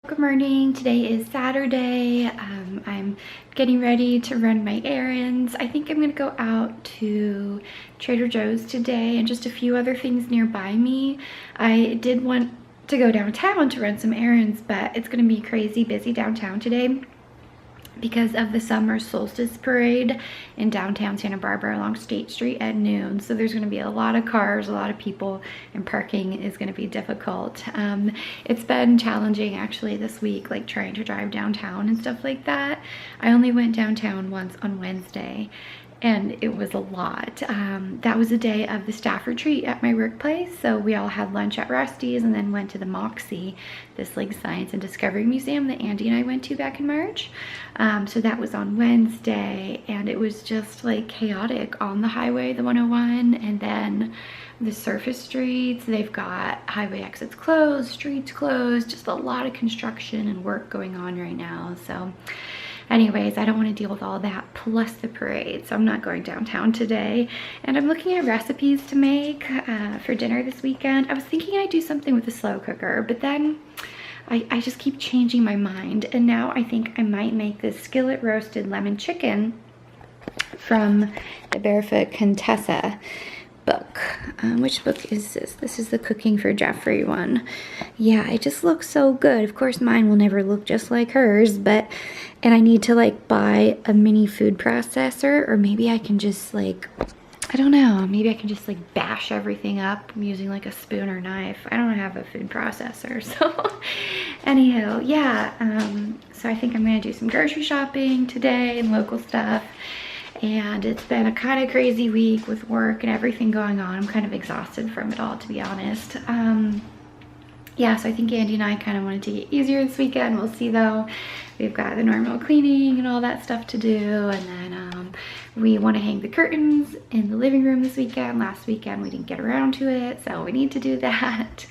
Good morning. Today is Saturday. I'm getting ready to run my errands. I think I'm gonna go out to Trader Joe's today and just a few other things nearby me. I did want to go downtown to run some errands, but it's gonna be crazy busy downtown today because of the summer solstice parade in downtown Santa Barbara along State Street at noon. So there's going to be a lot of cars, a lot of people, and parking is going to be difficult. It's been challenging actually this week, like trying to drive downtown and stuff like that. I only went downtown once on Wednesday, and it was a lot. That was the day of the staff retreat at my workplace. So we all had lunch at Rusty's and then went to the Moxie, this like science and discovery museum that Andy and I went to back in March. So that was on Wednesday, and it was just like chaotic on the highway, the 101, and then the surface streets. They've got highway exits closed, streets closed, just a lot of construction and work going on right now. So anyways, I don't want to deal with all that plus the parade, so I'm not going downtown today. And I'm looking at recipes to make for dinner this weekend. I was thinking I'd do something with the slow cooker, but then I just keep changing my mind. And now I think I might make this skillet roasted lemon chicken from the Barefoot Contessa book. Which book is this? This is the Cooking for Jeffrey one. Yeah, it just looks so good. Of course, mine will never look just like hers, and I need to like buy a mini food processor, or maybe I can just like, I don't know, maybe I can just like bash everything up using like a spoon or knife. I don't have a food processor, so anywho, yeah. So I think I'm gonna do some grocery shopping today and local stuff. And it's been a kind of crazy week with work and everything going on. I'm kind of exhausted from it all, to be honest. Yeah, so I think Andy and I kind of want to take it easier this weekend. We'll see though. We've got the normal cleaning and all that stuff to do. And then we want to hang the curtains in the living room this weekend. Last weekend we didn't get around to it, so we need to do that.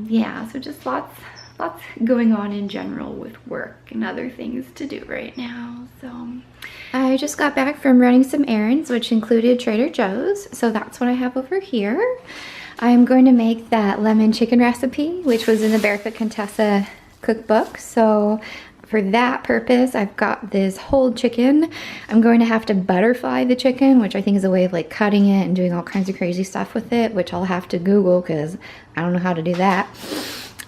Yeah, so just lots going on in general with work and other things to do right now. So I just got back from running some errands, which included Trader Joe's. So that's what I have over here. I'm going to make that lemon chicken recipe, which was in the Barefoot Contessa cookbook. So for that purpose, I've got this whole chicken. I'm going to have to butterfly the chicken, which I think is a way of like cutting it and doing all kinds of crazy stuff with it, which I'll have to Google because I don't know how to do that.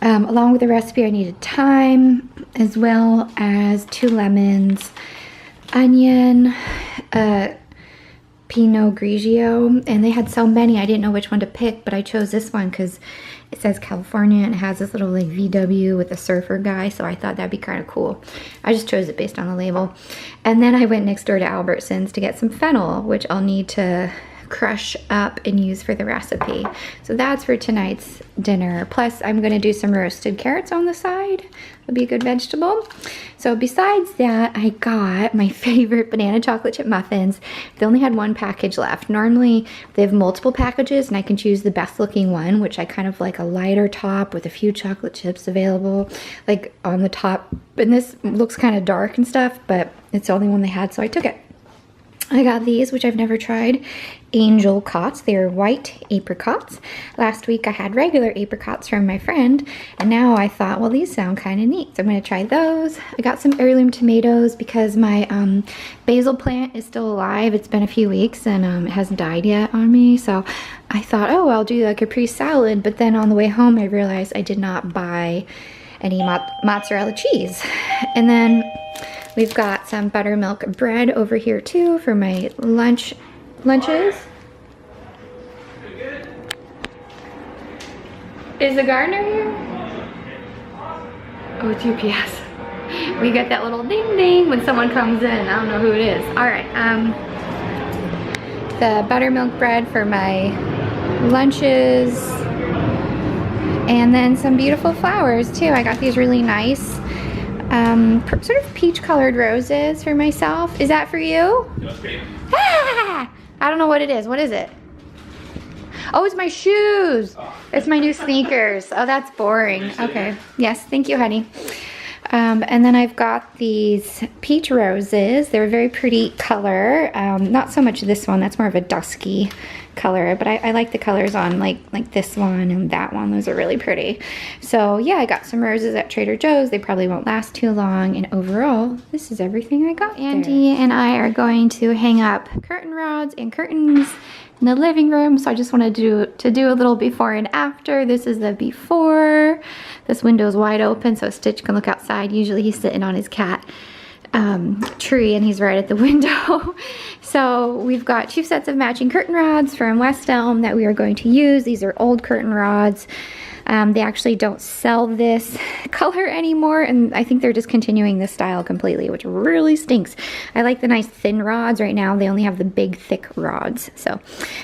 Along with the recipe, I needed thyme, as well as 2 lemons, onion, Pinot Grigio, and they had so many I didn't know which one to pick, but I chose this one because it says California and it has this little like VW with a surfer guy, so I thought that'd be kind of cool. I just chose it based on the label. And then I went next door to Albertsons to get some fennel, which I'll need to crush up and use for the recipe. So that's for tonight's dinner. Plus I'm going to do some roasted carrots on the side. It'll be a good vegetable. So besides that, I got my favorite banana chocolate chip muffins. They only had 1 package left. Normally they have multiple packages and I can choose the best looking one, which I kind of like a lighter top with a few chocolate chips available like on the top. And this looks kind of dark and stuff, but it's the only one they had, so I took it. I got these, which I've never tried, angel cots. They're white apricots. Last week I had regular apricots from my friend, and now I thought, well, these sound kind of neat, so I'm going to try those. I got some heirloom tomatoes because my basil plant is still alive. It's been a few weeks and it hasn't died yet on me, so I thought, oh, I'll do a Capri salad, but then on the way home I realized I did not buy any mozzarella cheese. And then we've got some buttermilk bread over here too for my lunches. Is the gardener here? Oh, it's UPS. We get that little ding ding when someone comes in. I don't know who it is. All right, the buttermilk bread for my lunches. And then some beautiful flowers too. I got these really nice sort of peach colored roses for myself. Is that for you? Ah! I don't know what it is. What is it? Oh, it's my shoes. It's my new sneakers. Oh, that's boring. Okay. Yes, thank you, honey. And then I've got these peach roses. They're a very pretty color. Not so much this one. That's more of a dusky color, but I like the colors on like this one and that one. Those are really pretty. So yeah, I got some roses at Trader Joe's. They probably won't last too long, and overall, this is everything I got. Andy and I are going to hang up curtain rods and curtains in the living room, so I just wanted to do a little before and after. This is the before. This window is wide open so Stitch can look outside. Usually he's sitting on his cat tree and he's right at the window. So we've got 2 sets of matching curtain rods from West Elm that we are going to use. These are old curtain rods. They actually don't sell this color anymore, and I think they're discontinuing this style completely, which really stinks. I like the nice thin rods. Right now they only have the big thick rods. So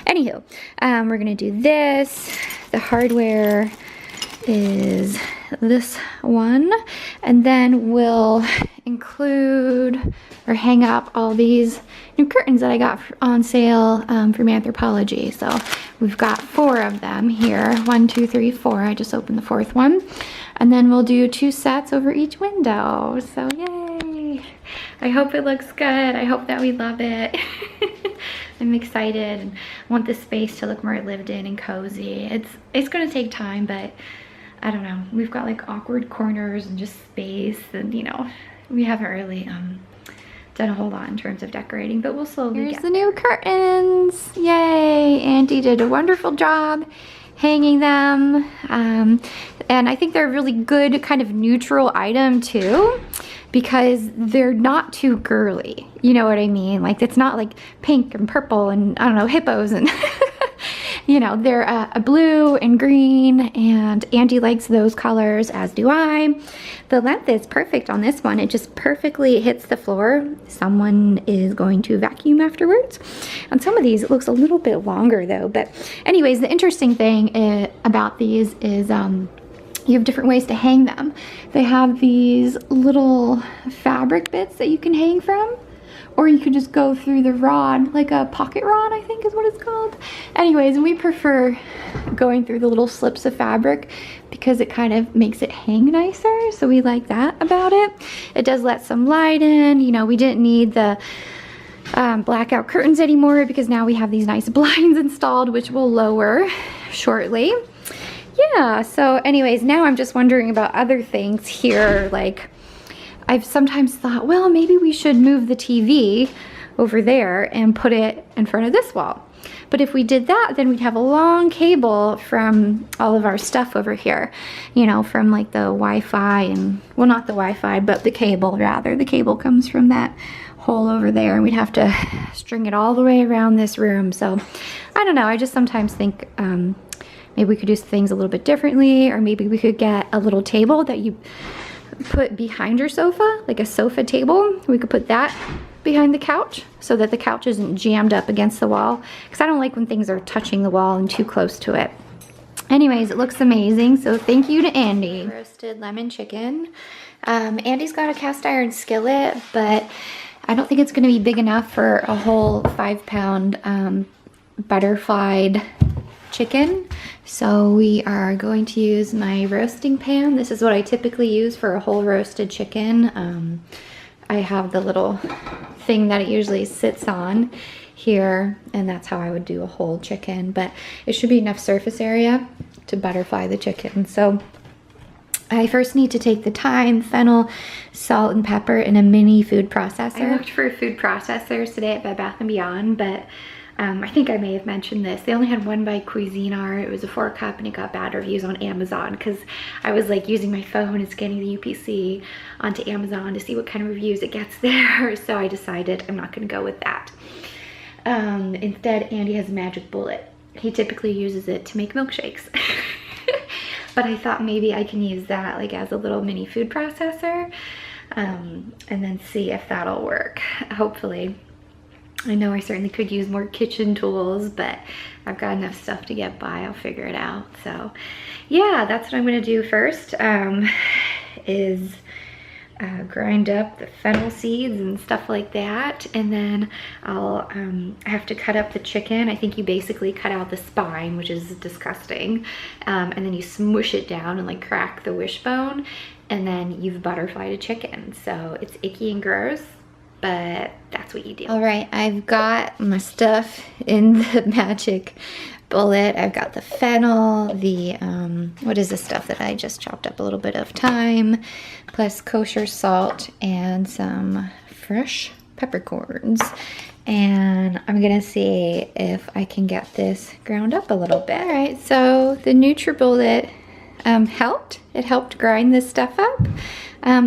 anywho, we're gonna do this. The hardware is this one, and then we'll include or hang up all these new curtains that I got on sale from Anthropologie. So we've got 4 of them here. 1, 2, 3, 4. I just opened the 4th one, and then we'll do 2 sets over each window. So yay! I hope it looks good. I hope that we love it. I'm excited and want the space to look more lived in and cozy. It's gonna take time, but I don't know. We've got like awkward corners and just space, and you know, we haven't really done a whole lot in terms of decorating, but we'll slowly get. Here's the new curtains. Yay! Andy did a wonderful job hanging them. And I think they're a really good kind of neutral item too, because they're not too girly. You know what I mean? Like, it's not like pink and purple and I don't know, hippos and you know, they're a blue and green, and Andy likes those colors, as do I. The length is perfect on this one. It just perfectly hits the floor. Someone is going to vacuum afterwards. On some of these, it looks a little bit longer though. But anyways, the interesting thing about these is you have different ways to hang them. They have these little fabric bits that you can hang from, or you could just go through the rod, like a pocket rod, I think is what it's called. Anyways, we prefer going through the little slips of fabric because it kind of makes it hang nicer, so we like that about it. It does let some light in. You know, we didn't need the blackout curtains anymore because now we have these nice blinds installed, which will lower shortly. Yeah, so anyways, now I'm just wondering about other things here, like I've sometimes thought, well, maybe we should move the TV over there and put it in front of this wall. But if we did that, then we'd have a long cable from all of our stuff over here, you know, from like the Wi-Fi and, well, not the Wi-Fi, but the cable rather. The cable comes from that hole over there, and we'd have to string it all the way around this room. So I don't know, I just sometimes think maybe we could do things a little bit differently, or maybe we could get a little table that you put behind your sofa, like a sofa table. We could put that behind the couch so that the couch isn't jammed up against the wall, because I don't like when things are touching the wall and too close to it. Anyways, it looks amazing, so thank you to Andy. Roasted lemon chicken. Andy's got a cast iron skillet, but I don't think it's going to be big enough for a whole 5-pound butterflied chicken. So we are going to use my roasting pan. This is what I typically use for a whole roasted chicken. I have the little thing that it usually sits on here, and that's how I would do a whole chicken, but it should be enough surface area to butterfly the chicken. So I first need to take the thyme, fennel, salt, and pepper in a mini food processor. I looked for food processors today at Bed Bath & Beyond, but I think I may have mentioned this. They only had one by Cuisinart. It was a 4-cup, and it got bad reviews on Amazon because I was like using my phone and scanning the UPC onto Amazon to see what kind of reviews it gets there. So I decided I'm not going to go with that. Instead, Andy has a magic bullet. He typically uses it to make milkshakes. But I thought maybe I can use that like as a little mini food processor, and then see if that'll work. Hopefully. I know I certainly could use more kitchen tools, but I've got enough stuff to get by. I'll figure it out. So yeah, that's what I'm gonna do first, is grind up the fennel seeds and stuff like that, and then I'll I have to cut up the chicken. I think you basically cut out the spine, which is disgusting, and then you smush it down and like crack the wishbone, and then you've butterflied a chicken. So it's icky and gross, but that's what you do. All right, I've got my stuff in the magic bullet. I've got the fennel, the, what is this stuff that I just chopped up? A little bit of thyme, plus kosher salt, and some fresh peppercorns. And I'm gonna see if I can get this ground up a little bit. All right, so the NutriBullet helped. It helped grind this stuff up.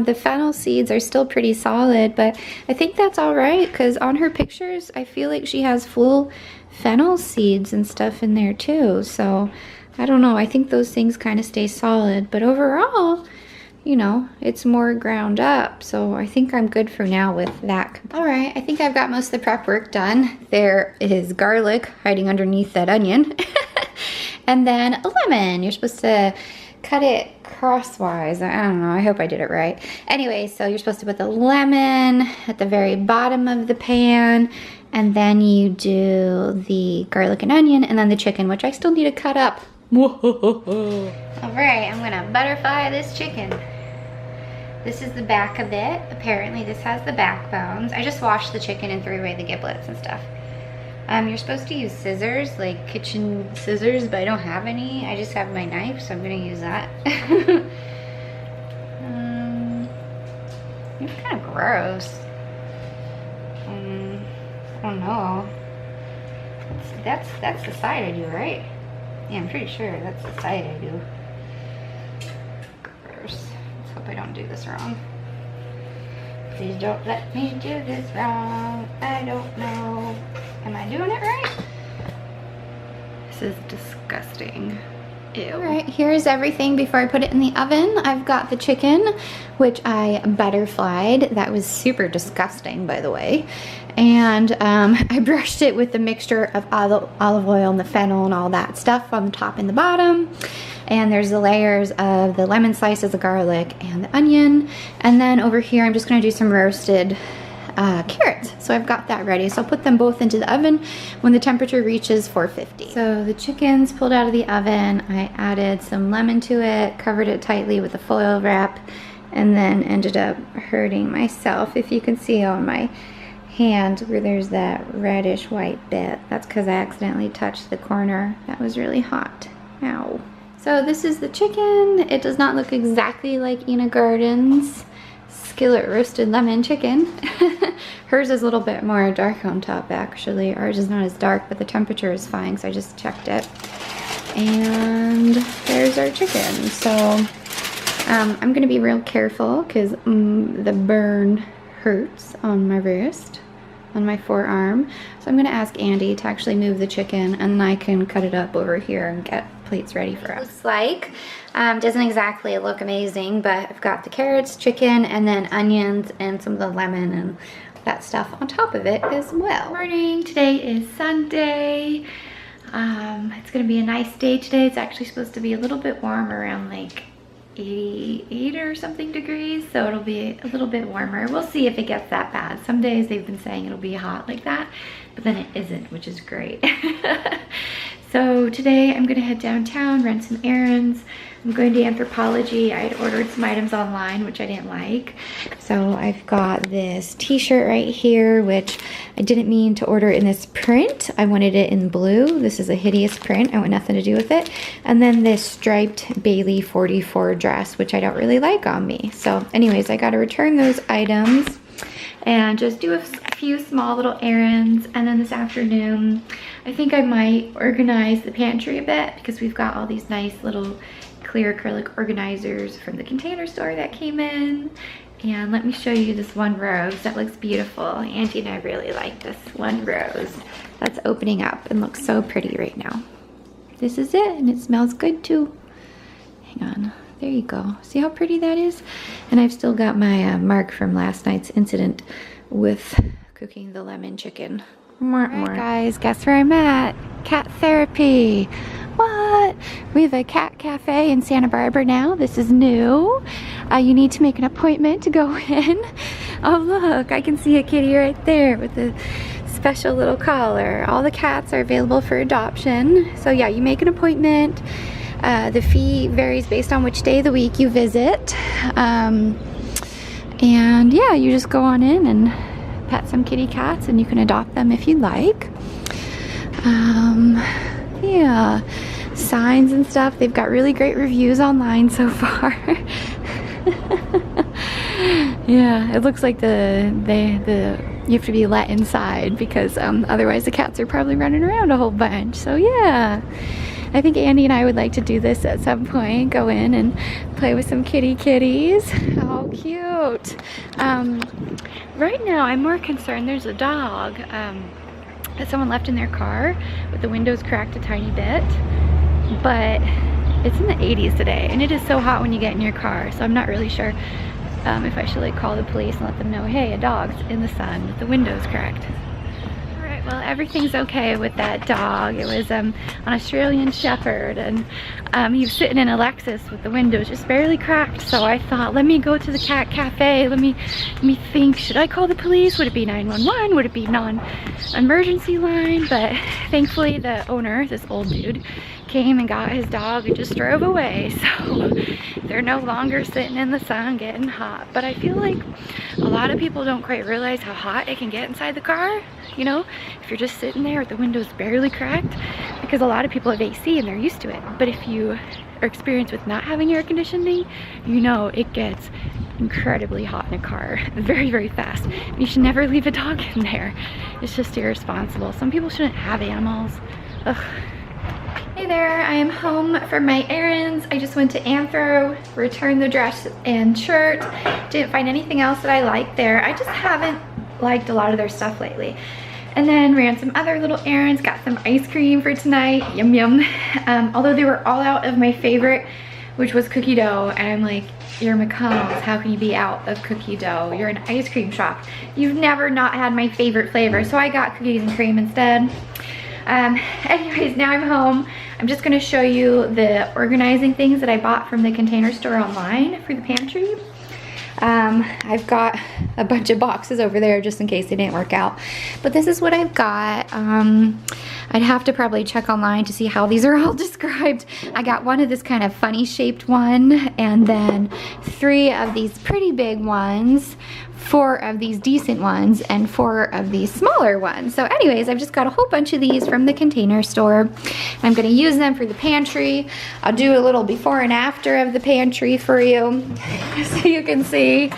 The fennel seeds are still pretty solid, but I think that's all right because on her pictures, I feel like she has full fennel seeds and stuff in there too. So I don't know, I think those things kind of stay solid, but overall, you know, it's more ground up. So I think I'm good for now with that. All right, I think I've got most of the prep work done. There is garlic hiding underneath that onion. And then a lemon. You're supposed to cut it crosswise. I don't know, I hope I did it right. Anyway, so you're supposed to put the lemon at the very bottom of the pan, and then you do the garlic and onion, and then the chicken, which I still need to cut up. All right, I'm gonna butterfly this chicken. This is the back of it. Apparently this has the backbones. I just washed the chicken and threw away the giblets and stuff. You're supposed to use scissors, like kitchen scissors, but I don't have any. I just have my knife, so I'm gonna use that. It's kind of gross. I don't know. That's the side I do, right? Yeah, I'm pretty sure that's the side I do. Gross. Let's hope I don't do this wrong. Please don't let me do this wrong. I don't know. Am I doing it right? This is disgusting. Ew. All right, here's everything before I put it in the oven. I've got the chicken, which I butterflied. That was super disgusting, by the way. And I brushed it with the mixture of olive oil and the fennel and all that stuff on the top and the bottom. And there's the layers of the lemon slices, the garlic, and the onion. And then over here, I'm just gonna do some roasted carrots. So I've got that ready. So I'll put them both into the oven when the temperature reaches 450. So the chicken's pulled out of the oven. I added some lemon to it, covered it tightly with a foil wrap, and then ended up hurting myself. If you can see on my hand where there's that reddish white bit, that's because I accidentally touched the corner. That was really hot. Ow. So this is the chicken. It does not look exactly like Ina Garden's skillet roasted lemon chicken. Hers is a little bit more dark on top actually. Ours is not as dark, but the temperature is fine, so I just checked it. And there's our chicken. So I'm gonna be real careful because the burn hurts on my wrist, on my forearm. So I'm gonna ask Andy to actually move the chicken, and then I can cut it up over here and get plates ready for us. Looks like doesn't exactly look amazing, but I've got the carrots, chicken, and then onions and some of the lemon and that stuff on top of it as well. Morning, today is Sunday. It's gonna be a nice day today. It's actually supposed to be a little bit warm, around like 88 or something degrees, so it'll be a little bit warmer. We'll see if it gets that bad. Some days they've been saying it'll be hot like that, but then it isn't, which is great. So today I'm gonna head downtown, run some errands. I'm going to Anthropologie. I had ordered some items online, which I didn't like. So I've got this t-shirt right here, which I didn't mean to order in this print. I wanted it in blue. This is a hideous print. I want nothing to do with it. And then this striped Bailey 44 dress, which I don't really like on me. So anyways, I gotta return those items and just do a few small little errands. And then this afternoon, I think I might organize the pantry a bit because we've got all these nice little clear acrylic organizers from the Container Store that came in. And let me show you this one rose that looks beautiful. Auntie and I really like this one rose that's opening up and looks so pretty right now. This is it, and it smells good too. Hang on, there you go. See how pretty that is? And I've still got my mark from last night's incident with cooking the lemon chicken. Alright guys, guess where I'm at? Cat therapy. What? We have a cat cafe in Santa Barbara now. This is new. You need to make an appointment to go in. Oh look, I can see a kitty right there with a special little collar. All the cats are available for adoption. So yeah, you make an appointment. The fee varies based on which day of the week you visit. And yeah, you just go on in and pet some kitty cats, and you can adopt them if you like. Yeah, signs and stuff. They've got really great reviews online so far. Yeah, it looks like you have to be let inside because otherwise the cats are probably running around a whole bunch. So yeah, I think Andy and I would like to do this at some point. Go in and play with some kitties. How cute. Right now I'm more concerned there's a dog that someone left in their car with the windows cracked a tiny bit, but it's in the 80s today and it is so hot when you get in your car, so I'm not really sure if I should like call the police and let them know, hey, a dog's in the sun with the windows cracked. Alright, well, everything's okay with that dog. It was an Australian Shepherd, and he was sitting in a Lexus with the windows just barely cracked, so I thought, let me go to the cat cafe, let me think, should I call the police? Would it be 911? Would it be non-emergency line? But thankfully the owner, this old dude, came and got his dog and just drove away, so they're no longer sitting in the sun getting hot. But I feel like a lot of people don't quite realize how hot it can get inside the car, you know, if you're just sitting there with the windows barely cracked, because a lot of people have AC and they're used to it. But if you are experienced with not having air conditioning, you know it gets incredibly hot in a car very, very fast. And you should never leave a dog in there. It's just irresponsible. Some people shouldn't have animals. Ugh. Hey there, I am home from my errands. I just went to Anthro, returned the dress and shirt. Didn't find anything else that I liked there. I just haven't liked a lot of their stuff lately. And then ran some other little errands, got some ice cream for tonight, yum yum. Although they were all out of my favorite, which was cookie dough, and I'm like, you're McConnell's, how can you be out of cookie dough? You're an ice cream shop. You've never not had my favorite flavor, so I got cookies and cream instead. Anyways, now I'm home. I'm just gonna show you the organizing things that I bought from the Container Store online for the pantry. I've got a bunch of boxes over there just in case they didn't work out. But this is what I've got. I'd have to probably check online to see how these are all described. I got one of this kind of funny shaped one, and then 3 of these pretty big ones, 4 of these decent ones, and 4 of these smaller ones. So anyways, I've just got a whole bunch of these from the Container Store. I'm gonna use them for the pantry. I'll do a little before and after of the pantry for you so you can see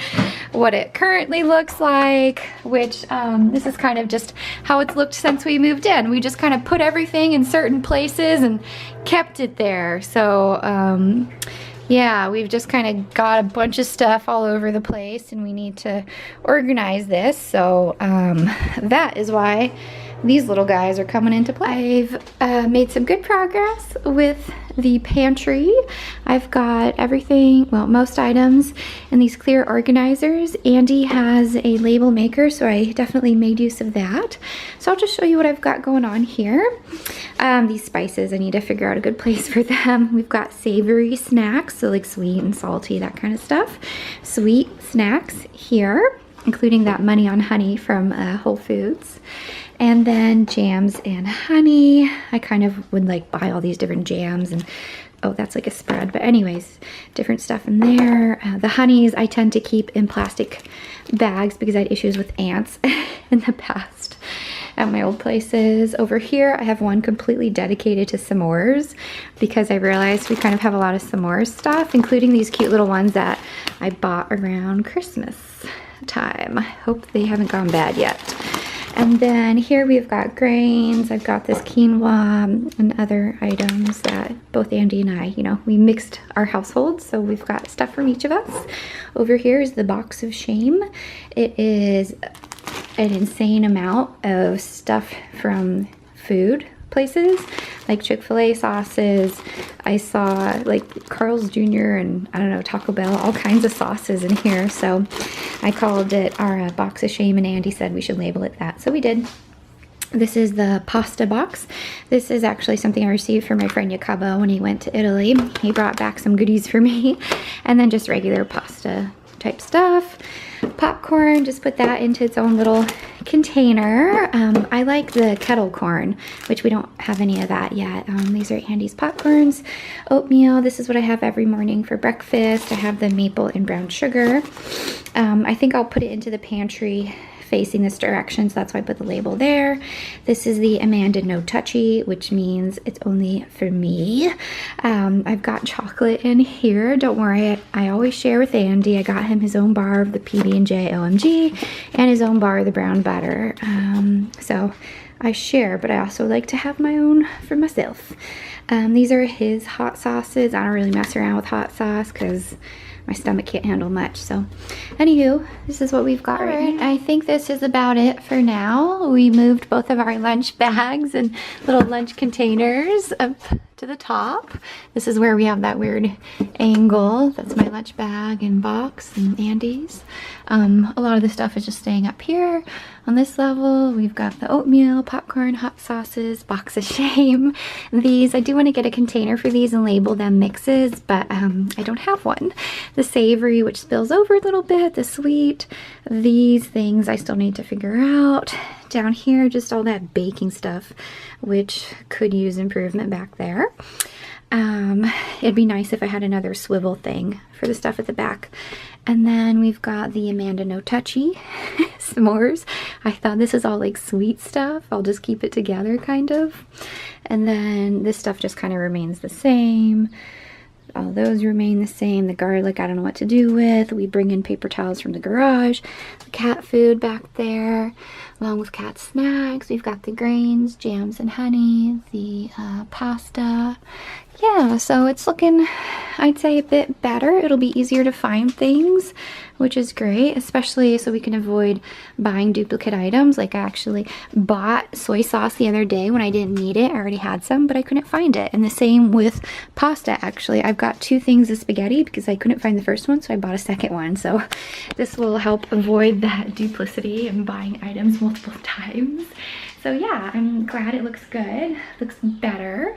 what it currently looks like, which this is kind of just how it's looked since we moved in. We just kind of put everything in certain places and kept it there. So yeah, we've just kind of got a bunch of stuff all over the place and we need to organize this. So that is why these little guys are coming into play. I've made some good progress with the pantry. I've got everything, well, most items in these clear organizers. Andy has a label maker, so I definitely made use of that. So I'll just show you what I've got going on here. These spices, I need to figure out a good place for them. We've got savory snacks, so like sweet and salty, that kind of stuff. Sweet snacks here, including that Money on Honey from Whole Foods. And then jams and honey. I kind of would like buy all these different jams, and oh, that's like a spread. But anyways, different stuff in there. The honeys I tend to keep in plastic bags because I had issues with ants in the past at my old places. Over here, I have one completely dedicated to s'mores because I realized we kind of have a lot of s'mores stuff, including these cute little ones that I bought around Christmas time. I hope they haven't gone bad yet. And then here we've got grains. I've got this quinoa and other items that both Andy and I, you know, we mixed our households, so we've got stuff from each of us. Over here is the box of shame. It is an insane amount of stuff from food places like Chick-fil-A sauces. I saw like Carl's Jr. and I don't know, Taco Bell, all kinds of sauces in here. So I called it our box of shame, and Andy said we should label it that. So we did. This is the pasta box. This is actually something I received from my friend Jacobo when he went to Italy. He brought back some goodies for me, and then just regular pasta type stuff. Popcorn, just put that into its own little container. I like the kettle corn, which we don't have any of that yet. These are Andy's popcorns. Oatmeal, this is what I have every morning for breakfast. I have the maple and brown sugar. I think I'll put it into the pantry facing this direction, so that's why I put the label there. This is the Amanda No Touchy, which means it's only for me. I've got chocolate in here. Don't worry, I always share with Andy. I got him his own bar of the PB&J OMG and his own bar of the brown butter. So I share, but I also like to have my own for myself. These are his hot sauces. I don't really mess around with hot sauce because my stomach can't handle much. So anywho, this is what we've got right now. I think this is about it for now. We moved both of our lunch bags and little lunch containers up to the top. This is where we have that weird angle. That's my lunch bag and box and Andy's. A lot of the stuff is just staying up here on this level. We've got the oatmeal, popcorn, hot sauces, box of shame. These, I do want to get a container for these and label them mixes, but I don't have one. The savory, which spills over a little bit, the sweet. These things I still need to figure out. Down here, just all that baking stuff, which could use improvement back there. It'd be nice if I had another swivel thing for the stuff at the back. And then we've got the Amanda No Touchy s'mores. I thought this is all like sweet stuff. I'll just keep it together kind of. And then this stuff just kind of remains the same. All those remain the same. The garlic, I don't know what to do with. We bring in paper towels from the garage. The cat food back there, along with cat snacks. We've got the grains, jams and honey, the pasta. Yeah, so it's looking, I'd say, a bit better. It'll be easier to find things, which is great, especially so we can avoid buying duplicate items. Like I actually bought soy sauce the other day when I didn't need it. I already had some, but I couldn't find it. And the same with pasta, actually. I've got 2 things of spaghetti because I couldn't find the first one, so I bought a second one. So this will help avoid that duplicity and buying items multiple times. So yeah, I'm glad it looks good. Looks better.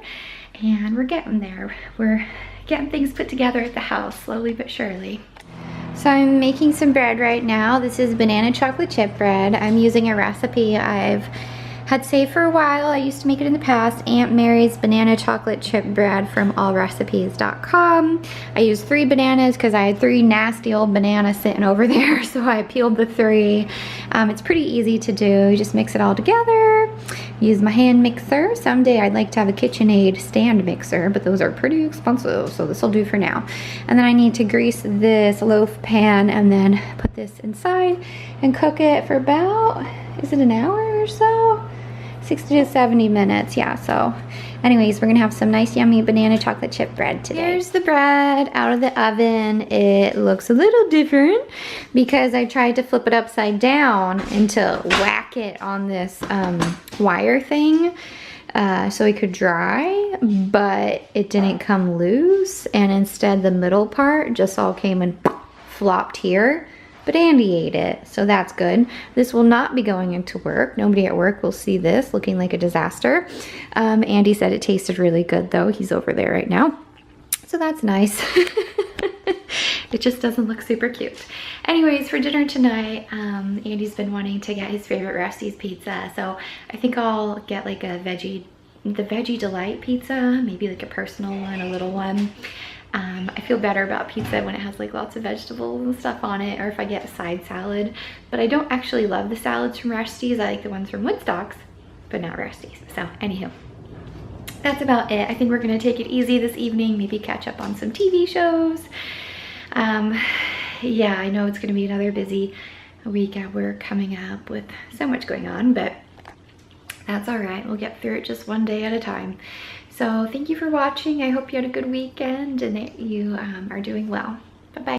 And we're getting there. We're getting things put together at the house, slowly but surely. So I'm making some bread right now. This is banana chocolate chip bread. I'm using a recipe I've had saved for a while. I used to make it in the past. Aunt Mary's banana chocolate chip bread from allrecipes.com. I used 3 bananas because I had 3 nasty old bananas sitting over there, so I peeled the 3. It's pretty easy to do. You just mix it all together. Use my hand mixer. Someday I'd like to have a KitchenAid stand mixer, but those are pretty expensive, so this will do for now. And then I need to grease this loaf pan and then put this inside and cook it for about, is it an hour or so? 60 to 70 minutes, yeah. So anyways, we're gonna have some nice yummy banana chocolate chip bread today. Here's the bread out of the oven. It looks a little different because I tried to flip it upside down and to whack it on this wire thing so it could dry, but it didn't come loose, and instead the middle part just all came and flopped here. But Andy ate it, so that's good. This will not be going into work. Nobody at work will see this looking like a disaster. Andy said it tasted really good though. He's over there right now. So that's nice. It just doesn't look super cute. Anyways, for dinner tonight, Andy's been wanting to get his favorite Rusty's pizza. So I think I'll get like the Veggie Delight pizza, maybe like a personal one, a little one. I feel better about pizza when it has like lots of vegetables and stuff on it, or if I get a side salad. But I don't actually love the salads from Rusty's. I like the ones from Woodstock's, but not Rusty's. So anywho, that's about it. I think we're gonna take it easy this evening, maybe catch up on some TV shows. Yeah, I know it's gonna be another busy week at work coming up with so much going on, but that's all right. We'll get through it just one day at a time. So thank you for watching. I hope you had a good weekend and that you are doing well.